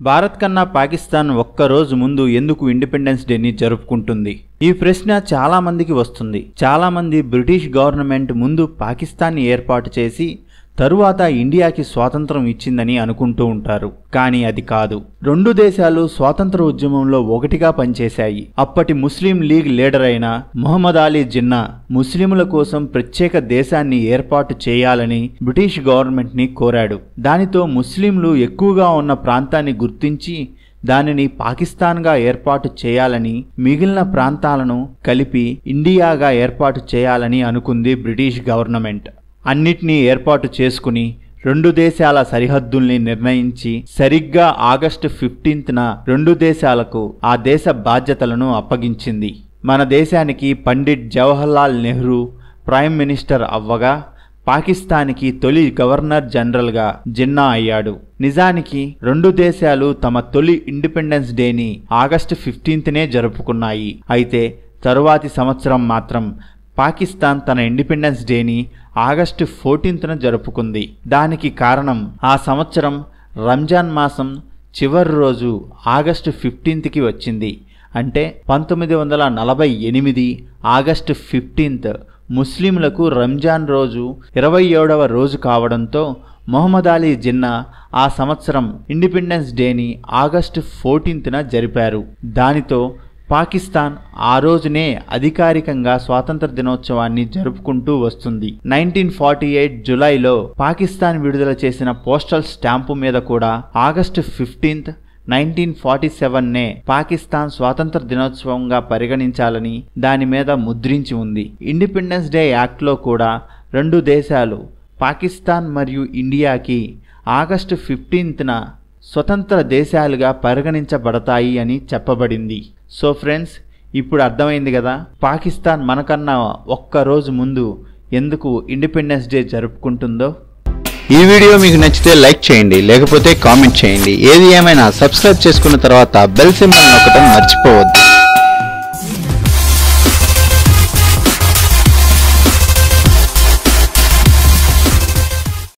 భారత్ కన్నా పాకిస్తాన్ ఒక్క రోజు ముందు ఎందుకు ఇండిపెండెన్స్ డేని జరుపుకుంటుంది? ఈ ప్రశ్న చాలా మందికి వస్తుంది. చాలా మంది బ్రిటిష్ గవర్నమెంట్ ముందు పాకిస్తాన్ని ఏర్పాటు చేసి తరువాత ఇండియాకి స్వాతంత్రం ఇచ్చిందని అనుకుంటూ ఉంటారు. కానీ అది కాదు. రెండు దేశాలు స్వాతంత్ర ఉద్యమంలో ఒకటిగా పనిచేశాయి. అప్పటి ముస్లిం లీగ్ లీడర్ అయిన మొహమ్మద్ అలీ జిన్నా ముస్లింల కోసం ప్రత్యేక దేశాన్ని ఏర్పాటు చేయాలని బ్రిటిష్ గవర్నమెంట్ ని కోరాడు. దానితో ముస్లింలు ఎక్కువగా ఉన్న ప్రాంతాన్ని గుర్తించి దానిని పాకిస్తాన్గా ఏర్పాటు చేయాలని, మిగిలిన ప్రాంతాలను కలిపి ఇండియాగా ఏర్పాటు చేయాలని అనుకుంది బ్రిటిష్ గవర్నమెంట్. అన్నిటినీ ఏర్పాటు చేసుకుని రెండు దేశాల సరిహద్దుల్ని నిర్ణయించి సరిగ్గా ఆగస్టు 15న రెండు దేశాలకు ఆ దేశ బాధ్యతలను అప్పగించింది. మన దేశానికి పండిట్ జవహర్లాల్ నెహ్రూ ప్రైమ్ మినిస్టర్ అవ్వగా పాకిస్తాన్కి తొలి గవర్నర్ జనరల్గా జిన్నా అయ్యాడు. నిజానికి రెండు దేశాలు తమ తొలి ఇండిపెండెన్స్ డేని ఆగస్టు 15నే జరుపుకున్నాయి. అయితే తరువాతి సంవత్సరం మాత్రం పాకిస్తాన్ తన ఇండిపెండెన్స్ డేని ఆగస్టు 14న జరుపుకుంది. దానికి కారణం ఆ సంవత్సరం రంజాన్ మాసం చివరి రోజు ఆగస్టు 15కి వచ్చింది. అంటే 1948 ఆగస్టు 15 ముస్లింలకు రంజాన్ రోజు 27వ రోజు కావడంతో మొహమ్మద్ అలీ జిన్నా ఆ సంవత్సరం ఇండిపెండెన్స్ డేని ఆగస్టు 14న జరిపారు. దానితో పాకిస్తాన్ ఆ రోజునే అధికారికంగా స్వాతంత్ర దినోత్సవాన్ని జరుపుకుంటూ వస్తుంది. 1948 జూలైలో పాకిస్తాన్ విడుదల చేసిన పోస్టల్ స్టాంపు మీద కూడా ఆగస్టు 15, 1947నే పాకిస్తాన్ స్వాతంత్ర దినోత్సవంగా పరిగణించాలని దాని మీద ముద్రించి ఉంది. ఇండిపెండెన్స్ డే యాక్ట్లో కూడా రెండు దేశాలు పాకిస్తాన్ మరియు ఇండియాకి ఆగస్టు 15న స్వతంత్ర దేశాలుగా పరిగణించబడతాయి అని చెప్పబడింది. సో ఫ్రెండ్స్, ఇప్పుడు అర్థమైంది కదా పాకిస్తాన్ మనకన్నా ఒక్క రోజు ముందు ఎందుకు ఇండిపెండెన్స్ డే జరుపుకుంటుందో. ఈ వీడియో మీకు నచ్చితే లైక్ చేయండి, లేకపోతే కామెంట్ చేయండి. ఏది ఏమైనా సబ్స్క్రైబ్ చేసుకున్న తర్వాత బెల్ సింబల్ నొక్కడం మర్చిపోవద్దు.